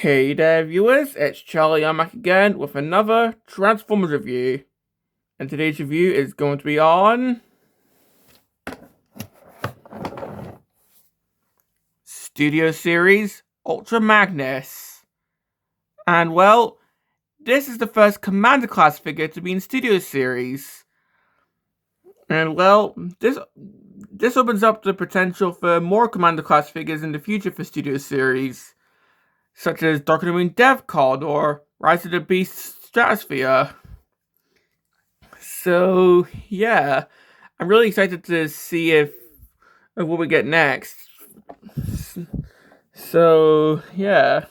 Hey there viewers, it's Charlie. I'm back again with another Transformers review. And today's review is going to be on Studio Series Ultra Magnus. And well, this is the first Commander class figure to be in Studio Series. And well, this opens up the potential for more Commander class figures in the future for Studio Series, such as Dark of the Moon Dev Card or Rise of the Beast Stratosphere. So yeah, I'm really excited to see what we get next. So yeah,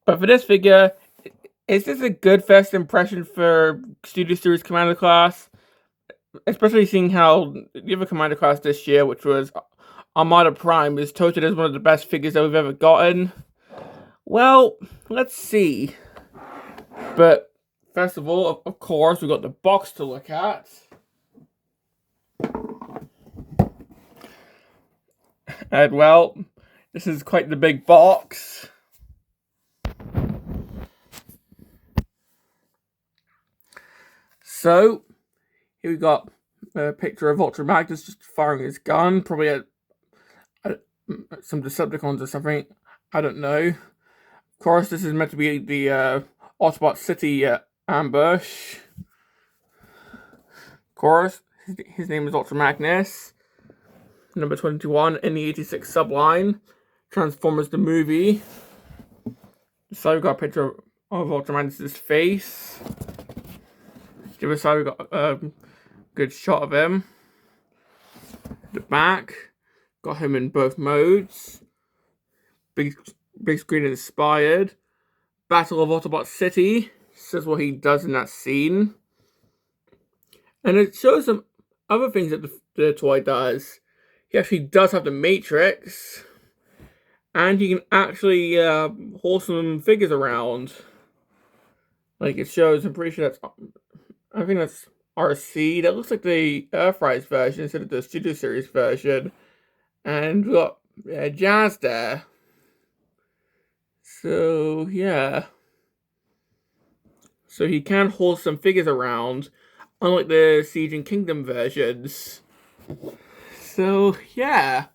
but for this figure, is this a good first impression for Studio Series Commander class? Especially seeing how the other Commander class this year, which was Armada Prime, is touted as one of the best figures that we've ever gotten. Well, let's see. But first of all, of course, we've got the box to look at. And well, this is quite the big box. So, here we got a picture of Ultra Magnus just firing his gun, probably at some Decepticons or something. I don't know. Of course, this is meant to be the Autobot City ambush. Of course, his name is Ultra Magnus. Number 21 in the 86 subline. Transformers the movie. So we got a picture of Ultra Magnus' face. The other side we got a good shot of him. The back, got him in both modes. Big screen inspired. Battle of Autobot City. Says what he does in that scene. And it shows some other things that the toy does. He actually does have the Matrix. And he can actually haul some figures around. Like it shows, I'm pretty sure I think that's RC. That looks like the Earthrise version instead of the Studio Series version. And we got Jazz there. So, yeah. So he can haul some figures around, unlike the Siege and Kingdom versions. So, yeah.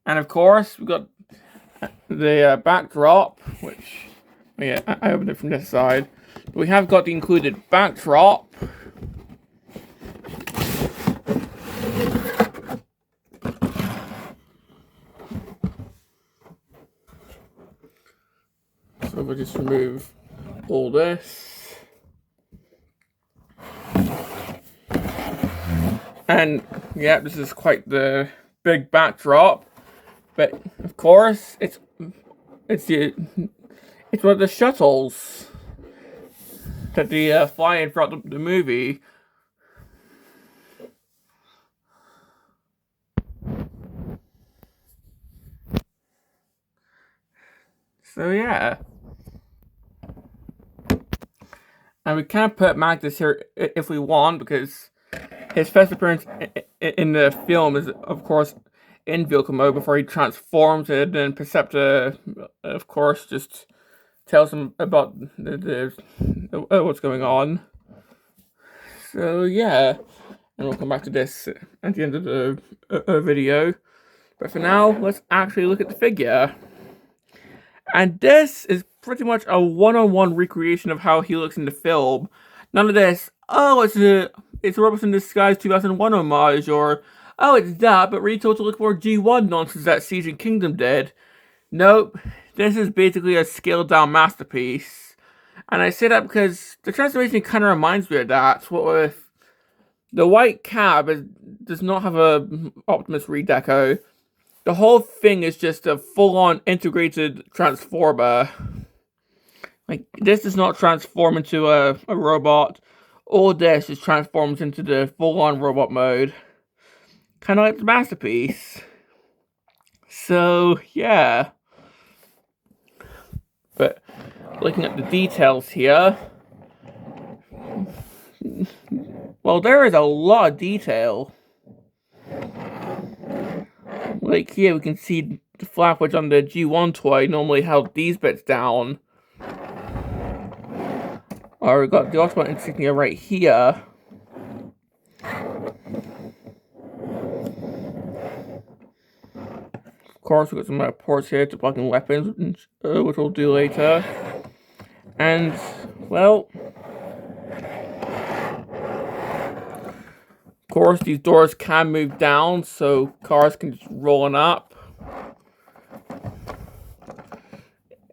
And of course, we've got the backdrop, which, yeah, I opened it from this side. But we have got the included backdrop. So we'll just remove all this. And, yeah, this is quite the big backdrop. But of course, it's one of the shuttles that they fly in throughout the movie. So yeah, and we can put Magnus here if we want, because his first appearance in the film is, of course, in vehicle mode before he transforms it, and Perceptor, of course, just tells him about what's going on. So yeah, and we'll come back to this at the end of the video. But for now, let's actually look at the figure. And this is pretty much a one-on-one recreation of how he looks in the film. None of this, oh, it's a Robots in Disguise 2001 homage, or oh, it's that, but retold to look more G1 nonsense that Siege and Kingdom did. Nope, this is basically a scaled-down masterpiece. And I say that because the transformation kind of reminds me of that. What with the white cab does not have a Optimus redeco. The whole thing is just a full-on integrated transformer. Like, this does not transform into a robot. All this just transforms into the full-on robot mode. Kind of like the masterpiece. So, yeah. But, looking at the details here, well, there is a lot of detail. Like here we can see flap, which on the G1 toy normally held these bits down. Or we got the Autobot insignia right here. Of course, we've got some ports here to plug in weapons, which we'll do later. And, well, of course, these doors can move down, so cars can just roll on up.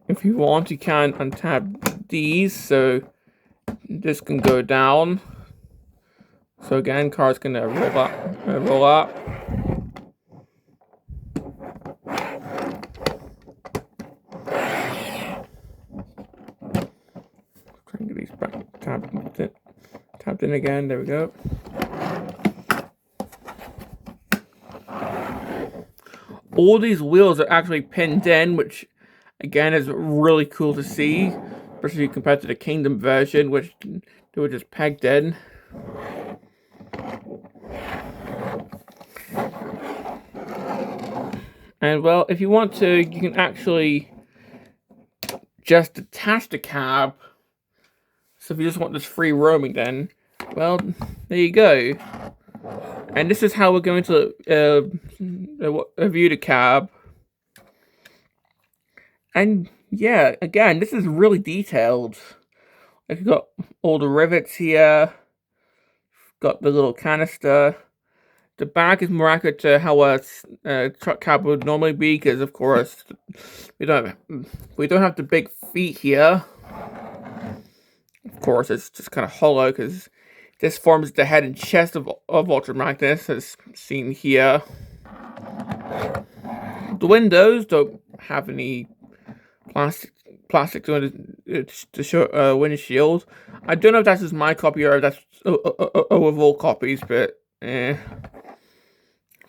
If you want, you can untap these, so this can go down. So again, cars can roll up. Try and get these back tapped in again. There we go. All these wheels are actually pinned in, which again is really cool to see, especially compared to the Kingdom version, which they were just pegged in. And well, if you want to, you can actually just detach the cab. So if you just want this free roaming, then, well, there you go. And this is how we're going to view the cab. And yeah, again, this is really detailed. Like, you've got all the rivets here. Got the little canister. The back is more accurate to how a truck cab would normally be, because of course we don't have the big feet here. Of course, it's just kind of hollow because this forms the head and chest of Ultra Magnus, as seen here. The windows don't have any plastic to show windshield. I don't know if that's just my copy or if that's of all copies, but of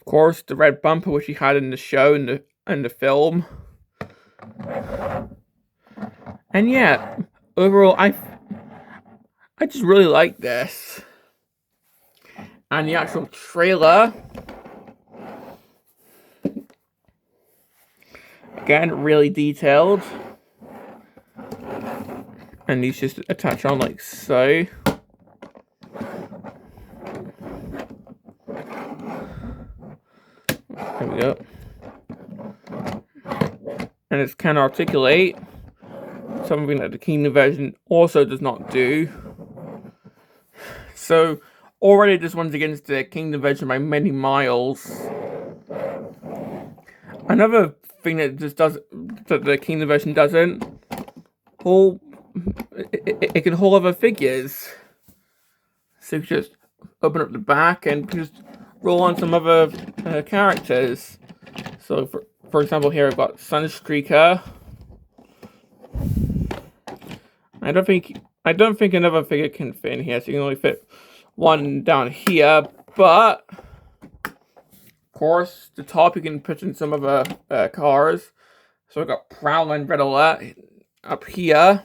course, the red bumper which he had in the show and the film. And yeah, overall, I just really like this. And the actual trailer, again, really detailed. And these just attach on like so. There we go. And it can articulate, something that the Kingdom version also does not do. So already this one's against the Kingdom version by many miles. Another thing that the Kingdom version doesn't, it can hold other figures. So you just open up the back and just roll on some other characters. So for example, here I've got Sunstreaker. I don't think another figure can fit in here, so you can only fit one down here. But of course, the top you can put in some other cars. So I've got Prowler and Red Alert up here.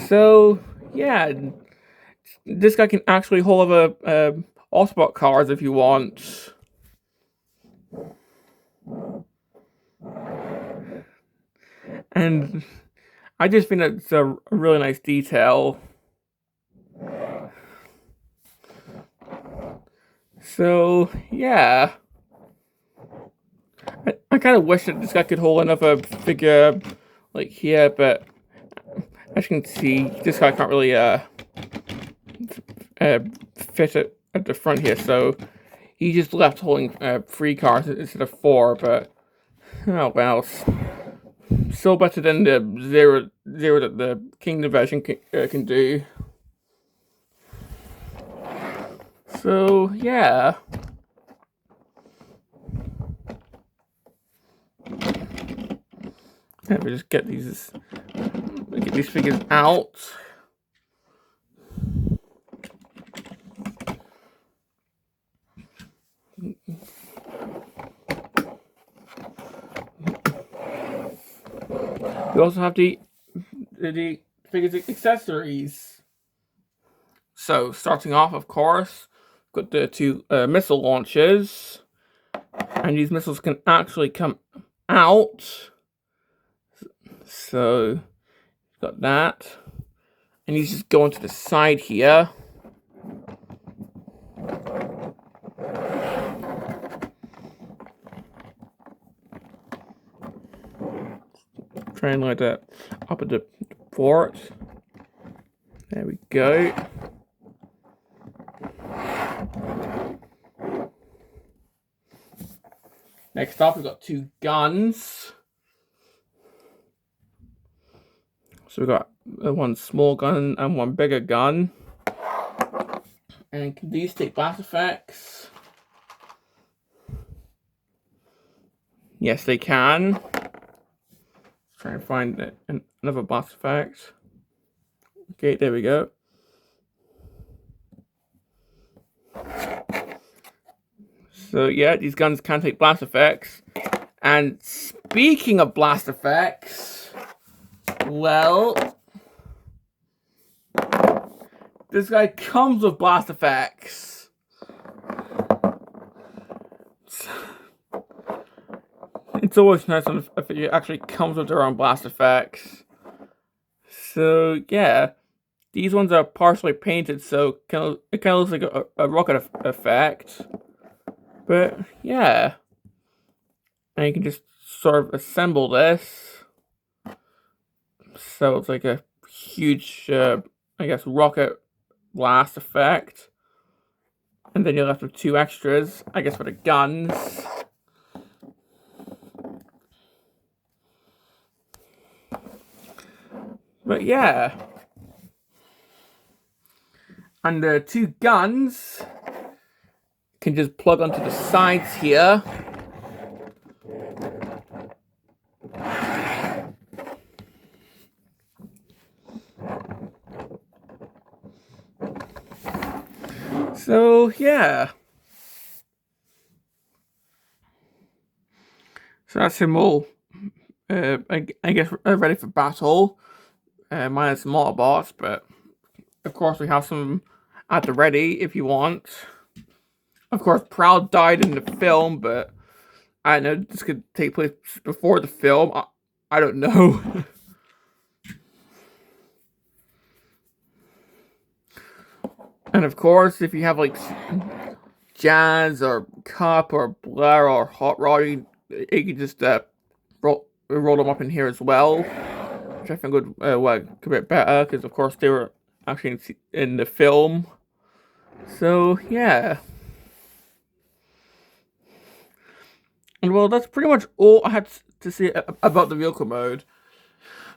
So yeah, this guy can actually hold other Autobot cars if you want. And I just think that's a really nice detail. So yeah, I kind of wish that this guy could hold another figure like here, but as you can see, this guy can't really fit it at the front here, so he just left holding 3 cars instead of 4. But oh well, still better than the zero that the Kingdom version can do. So yeah. Let me just get these figures out. We also have the figures accessories. So starting off, of course, got the 2 missile launchers. And these missiles can actually come out. So, got that. And these just go onto the side here. Try and light that up at the port. There we go. Next up, we've got two guns. So we've got one small gun and one bigger gun. And can these take blast effects? Yes, they can. Try and find another blast effect. Okay, there we go. So yeah, these guns can take blast effects. And speaking of blast effects, well, this guy comes with blast effects. It's always nice if it actually comes with their own blast effects. So yeah, these ones are partially painted, so it kind of looks like a rocket effect. But yeah, and you can just sort of assemble this, so it's like a huge, I guess, rocket blast effect. And then you're left with two extras, I guess, for the guns. But yeah, and the two guns can just plug onto the sides here. So yeah, so that's him all. I guess ready for battle. Minus mortar bots, but of course we have some at the ready if you want. Of course, Proud died in the film, but I don't know, this could take place before the film. I don't know. And of course, if you have like Jazz or Cup or Blair or Hot Rod, you can just roll them up in here as well, which I think would work a bit better because of course they were actually in the film. So yeah. And well, that's pretty much all I had to say about the vehicle mode.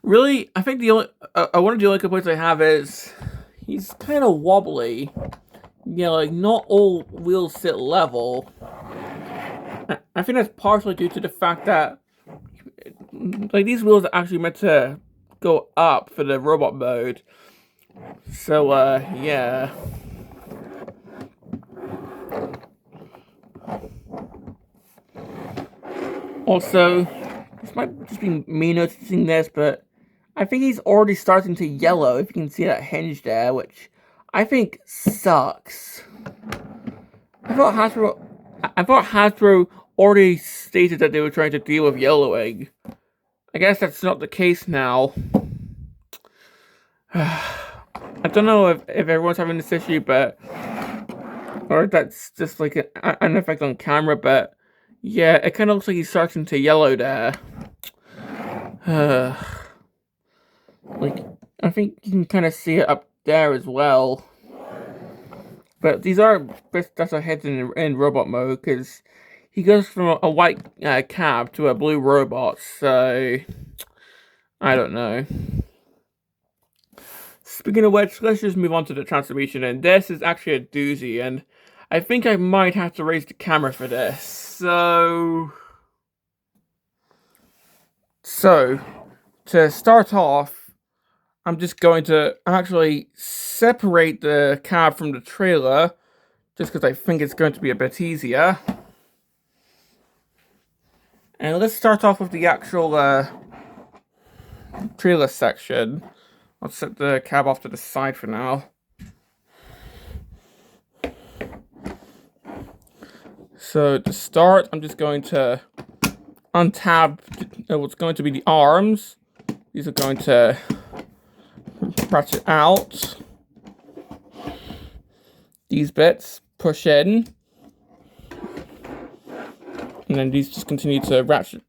Really, I think one of the only complaints I have is he's kind of wobbly. Yeah, like not all wheels sit level. I think that's partially due to the fact that like these wheels are actually meant to go up for the robot mode. So yeah. Also, this might just be me noticing this, but I think he's already starting to yellow, if you can see that hinge there, which I think sucks. I thought Hasbro already stated that they were trying to deal with yellowing. I guess that's not the case now. I don't know if everyone's having this issue, but or that's just like an effect on camera, but yeah, it kind of looks like he's starting to yellow there. Like, I think you can kind of see it up there as well. But these are bits that are hidden in robot mode, because he goes from a white cab to a blue robot, so I don't know. Speaking of which, let's just move on to the transformation, and this is actually a doozy, and I think I might have to raise the camera for this. So to start off, I'm just going to actually separate the cab from the trailer, just because I think it's going to be a bit easier. And let's start off with the actual trailer section. I'll set the cab off to the side for now. So to start, I'm just going to untab what's going to be the arms. These are going to ratchet out. These bits push in. And then these just continue to ratchet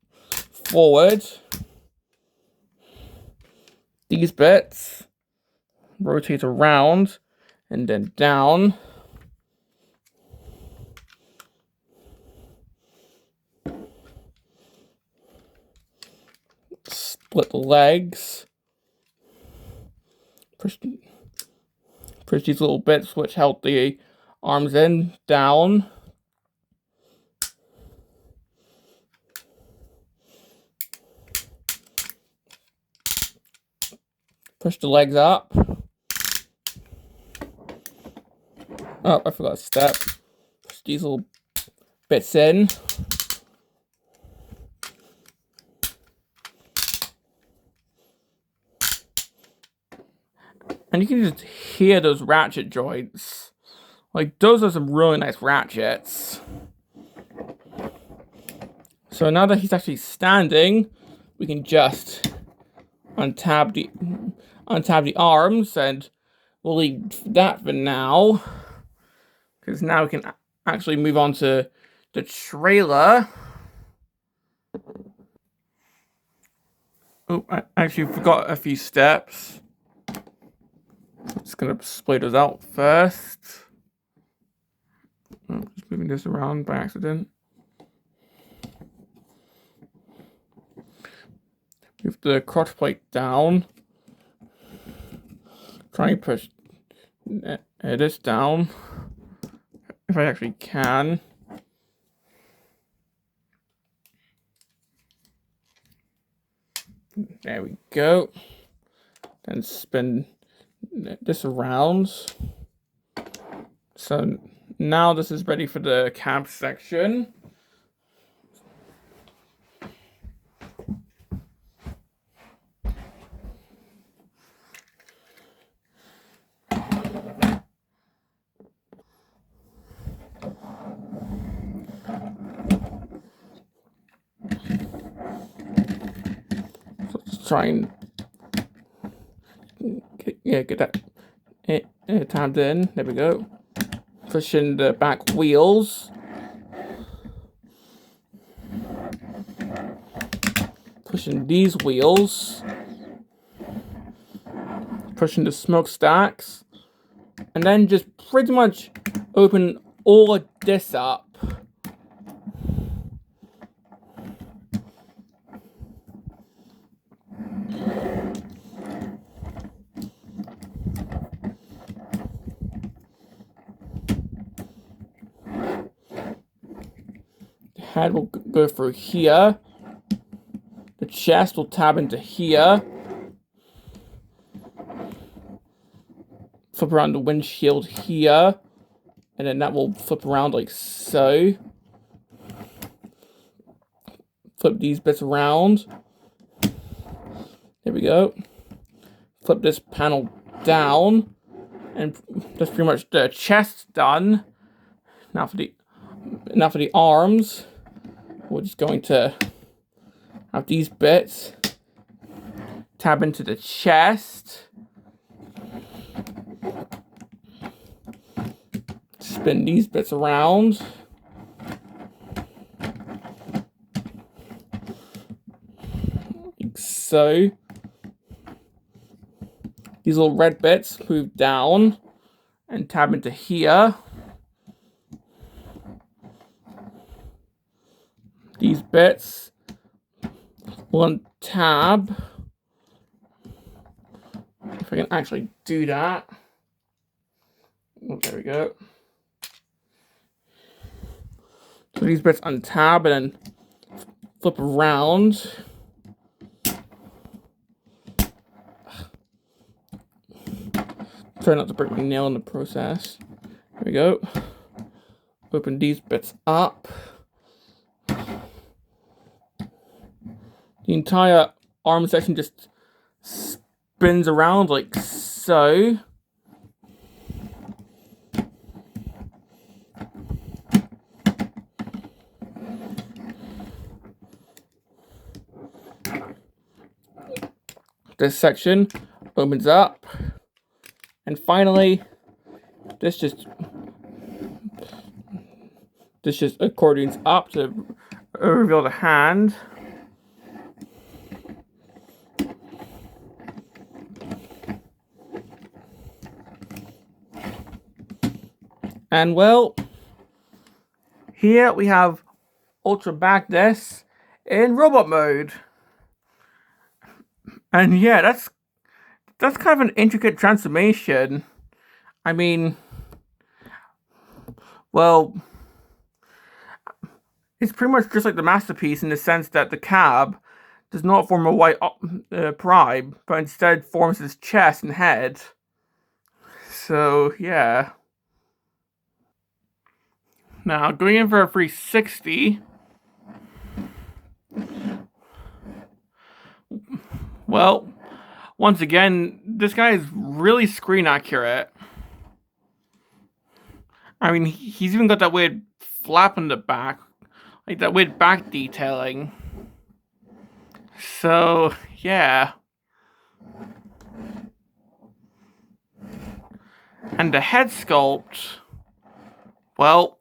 forward. These bits rotate around and then down. Split the legs. Push these little bits which held the arms in, down. Push the legs up. Oh, I forgot a step. Push these little bits in. And you can just hear those ratchet joints. Like, those are some really nice ratchets. So now that he's actually standing, we can just untab the arms, and we'll leave that for now. Because now we can actually move on to the trailer. Oh, I actually forgot a few steps. I'm just gonna split those out first. Oh, just moving this around by accident. Move the crotch plate down. Try and push this down. If I actually can. There we go. Then spin this around. So now this is ready for the cab section. So let's try and get that tabbed in. There we go. Pushing the back wheels. Pushing these wheels. Pushing the smokestacks. And then just pretty much open all of this up. Head will go through here. The chest will tab into here. Flip around the windshield here. And then that will flip around like so. Flip these bits around. There we go. Flip this panel down. And that's pretty much the chest done. Now for the arms. We're just going to have these bits tab into the chest. Spin these bits around. Like so. These little red bits move down and tab into here. These bits will tab. If I can actually do that. Oh, there we go. So these bits untab and then flip around. Try not to break my nail in the process. There we go. Open these bits up. The entire arm section just spins around like so. this section opens up, and finally, this just accordions up to reveal the hand. And well, here we have Ultra Magnus in robot mode. And yeah, that's kind of an intricate transformation. I mean, well, it's pretty much just like the masterpiece in the sense that the cab does not form a white prime, but instead forms his chest and head. So yeah. Now going in for a 360. Well, once again, this guy is really screen accurate. I mean, he's even got that weird flap in the back, like that weird back detailing. So, yeah. And the head sculpt, well,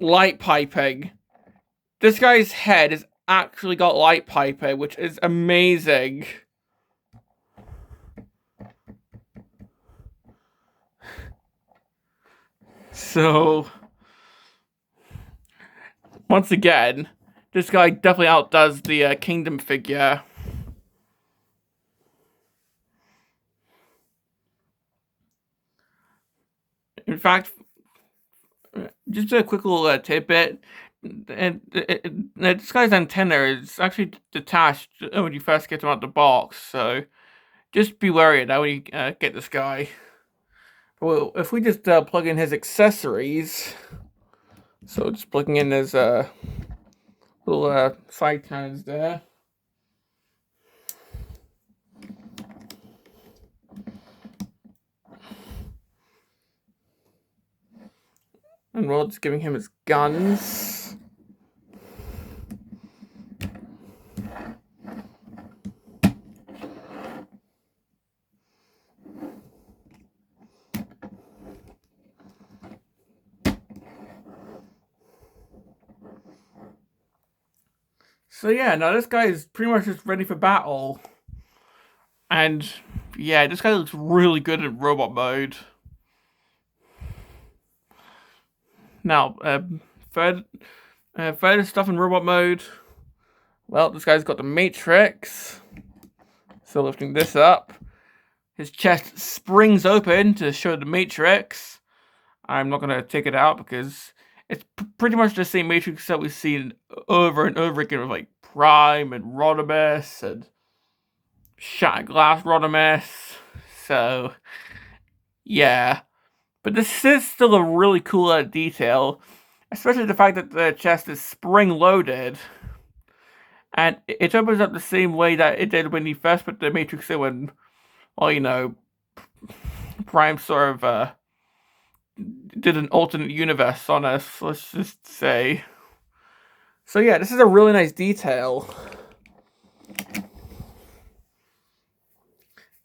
light piping. This guy's head has actually got light piping, which is amazing. So, once again, this guy definitely outdoes the Kingdom figure. In fact, just a quick little tidbit. This guy's antenna is actually detached when you first get him out the box, so just be wary of that when you get this guy. Well, if we just plug in his accessories, so just plugging in his little side cannons there. And we're just giving him his guns. So yeah, now this guy is pretty much just ready for battle. And yeah, this guy looks really good in robot mode. Now, further stuff in robot mode. Well, this guy's got the Matrix. So lifting this up, his chest springs open to show the Matrix. I'm not gonna take it out because it's pretty much the same Matrix that we've seen over and over again with like Prime and Rodimus and Shattered Glass Rodimus. So yeah. But this is still a really cool detail, especially the fact that the chest is spring-loaded. And it opens up the same way that it did when he first put the Matrix in when, well, you know, Prime sort of did an alternate universe on us, let's just say. So yeah, this is a really nice detail.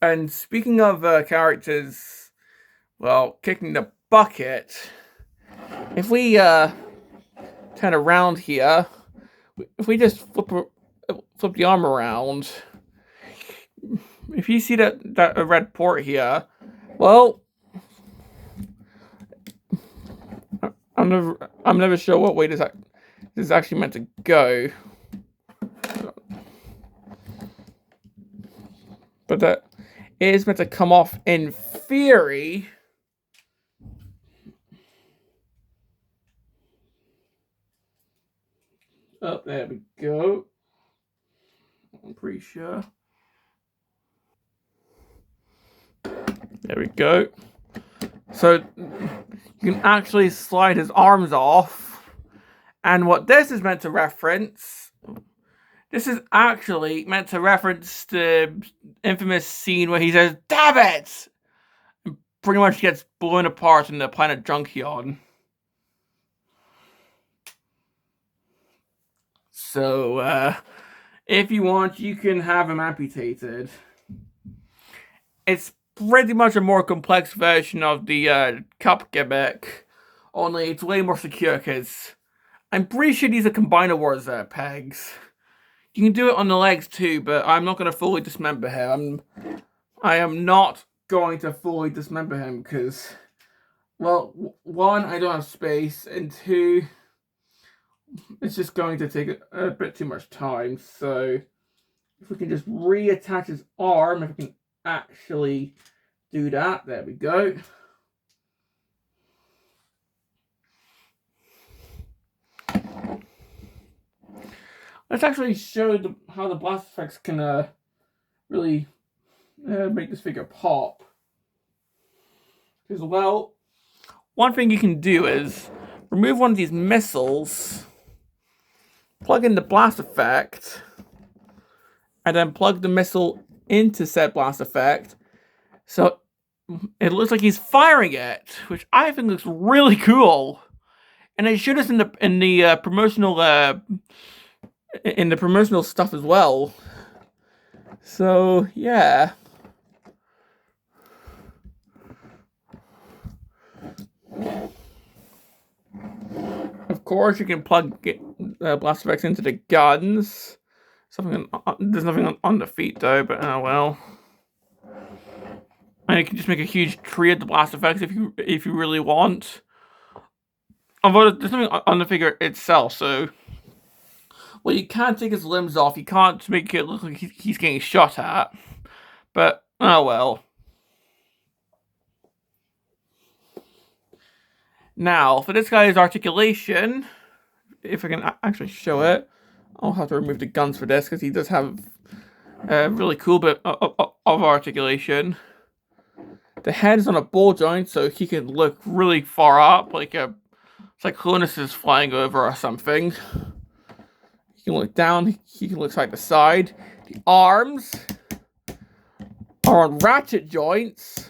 And speaking of characters, well, kicking the bucket, if we turn around here, if we just flip the arm around, if you see that red port here, well, I'm never sure what way this is actually meant to go, but that it is meant to come off in theory. Oh, there we go. I'm pretty sure. There we go. So you can actually slide his arms off. And what this is meant to reference, this is actually meant to reference the infamous scene where he says, "Damn it!" and pretty much gets blown apart in the planet Junkion. So, If you want, you can have him amputated. It's pretty much a more complex version of the cup gimmick, only it's way more secure because I'm pretty sure these are Combiner Wars pegs. You can do it on the legs too, but I'm not going to fully dismember him. I am not going to fully dismember him because, well, one, I don't have space, and two, it's just going to take a bit too much time. So if we can just reattach his arm, if we can actually do that, there we go. Let's actually show how the blast effects can really make this figure pop. Because, well, one thing you can do is remove one of these missiles, plug in the blast effect, and then plug the missile into said blast effect. So it looks like he's firing it, which I think looks really cool. And they showed us in the promotional stuff as well. So yeah. Of course, you can plug blast effects into the guns. There's nothing on the feet though, but oh well. And you can just make a huge tree of the blast effects if you really want. Although there's nothing on the figure itself, so well, you can't take his limbs off. You can't make it look like he's getting shot at. But oh well. Now, for this guy's articulation, if I can actually show it, I'll have to remove the guns for this because he does have a really cool bit of articulation. The head is on a ball joint, so he can look really far up, like a Cyclonus is flying over or something. He can look down, he can look side to side. The arms are on ratchet joints.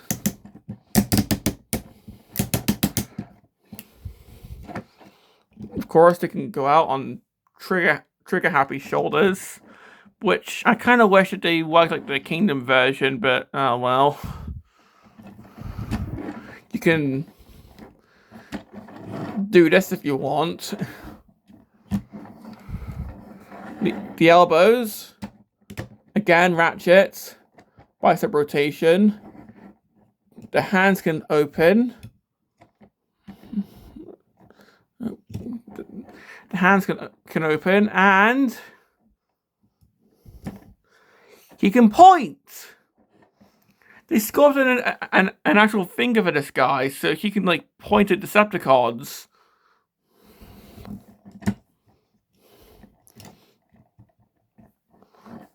Of course, they can go out on trigger happy shoulders, which I kind of wish that they was like the Kingdom version, but oh well. You can do this if you want. The elbows, again, ratchets, bicep rotation. The hands can open. The hands can open, and he can point. They sculpted an actual finger for this guy, so he can like point at Decepticons.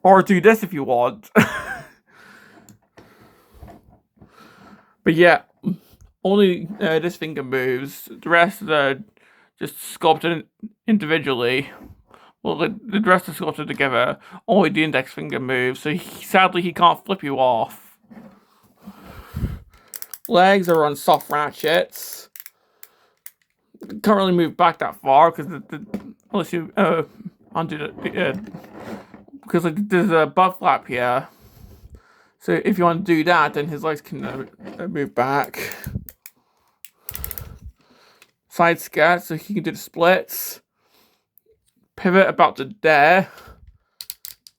Or do this if you want. But yeah, only this finger moves. The rest are just sculpted individually. Well, the rest are sculpted together. Only the index finger moves, so sadly he can't flip you off. Legs are on soft ratchets. Can't really move back that far because unless you undo the because like there's a butt flap here. So if you want to do that, then his legs can move back. Side scat, so he can do the splits. Pivot about to there.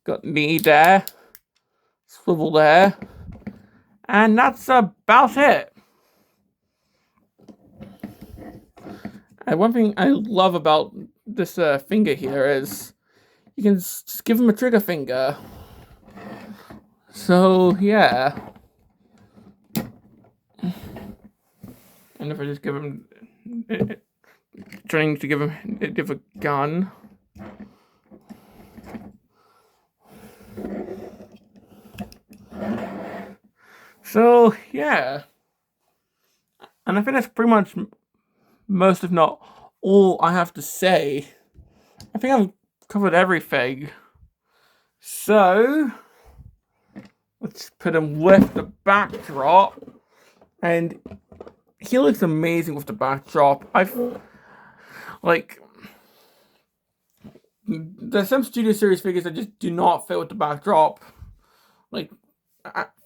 Got knee there. Swivel there. And that's about it. And one thing I love about this finger here is you can just give him a trigger finger. So, yeah. And if I just give him... trying to give a gun. So, yeah. And I think that's pretty much most, if not all, I have to say. I think I've covered everything. So, let's put him with the backdrop. And he looks amazing with the backdrop. there's some Studio Series figures that just do not fit with the backdrop, like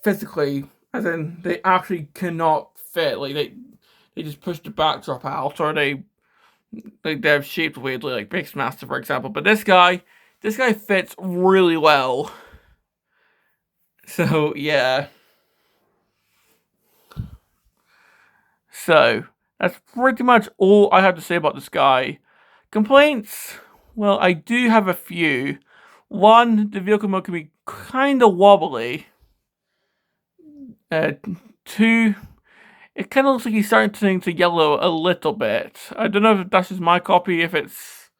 physically, as in they actually cannot fit. Like they just push the backdrop out, or they're shaped weirdly, like Master, for example. But this guy fits really well. So yeah. So that's pretty much all I have to say about this guy. Complaints? Well, I do have a few. One, the vehicle mode can be kind of wobbly. Two, it kind of looks like he's starting to turn to yellow a little bit. I don't know if that's just my copy, if it's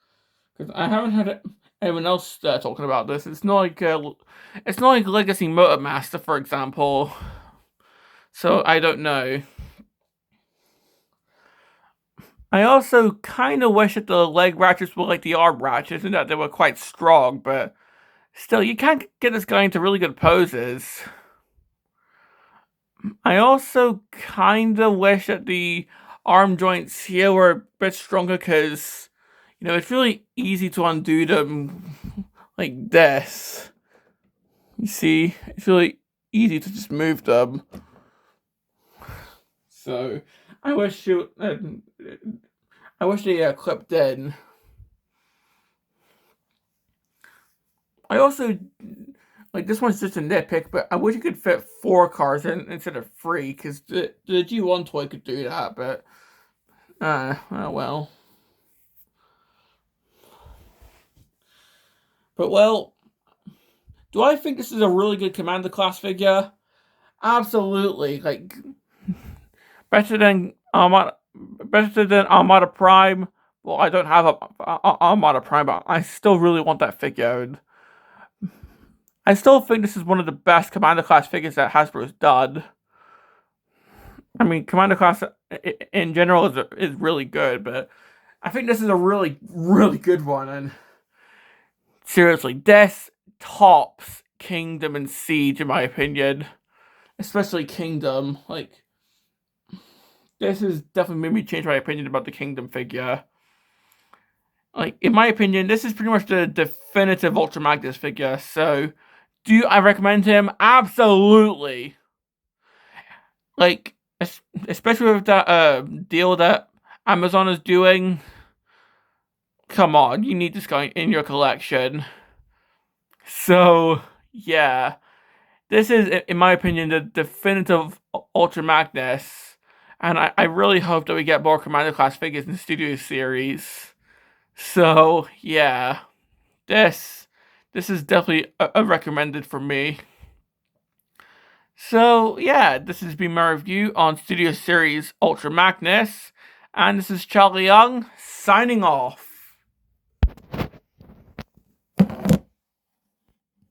because I haven't had anyone else talking about this. It's not like Legacy Motormaster, for example. So I don't know. I also kind of wish that the leg ratchets were like the arm ratchets and that they were quite strong, but still, you can't get this guy into really good poses. I also kind of wish that the arm joints here were a bit stronger because, it's really easy to undo them like this. You see, it's really easy to just move them. So, I wish they clipped in. I also, like, this one's just a nitpick, but I wish you could fit 4 cars in instead of 3, because the G1 toy could do that, but, oh well. But, well, do I think this is a really good Commander class figure? Absolutely. Like, better than Armada Prime. Well, I don't have a Armada Prime, but I still really want that figure. And I still think this is one of the best Commander class figures that Hasbro's done. I mean, Commander class in general is really good, but I think this is a really, really good one. And seriously, this tops Kingdom and Siege, in my opinion. Especially Kingdom. Like, this has definitely made me change my opinion about the Kingdom figure. Like, in my opinion, this is pretty much the definitive Ultra Magnus figure, so do I recommend him? Absolutely. Like, especially with that deal that Amazon is doing. Come on, you need this guy in your collection. So, yeah. This is, in my opinion, the definitive Ultra Magnus. And I really hope that we get more Commander class figures in the Studio Series. So, yeah. This is definitely a recommended for me. So, yeah, this has been my review on Studio Series Ultra Magnus. And this is Charlie Young, signing off.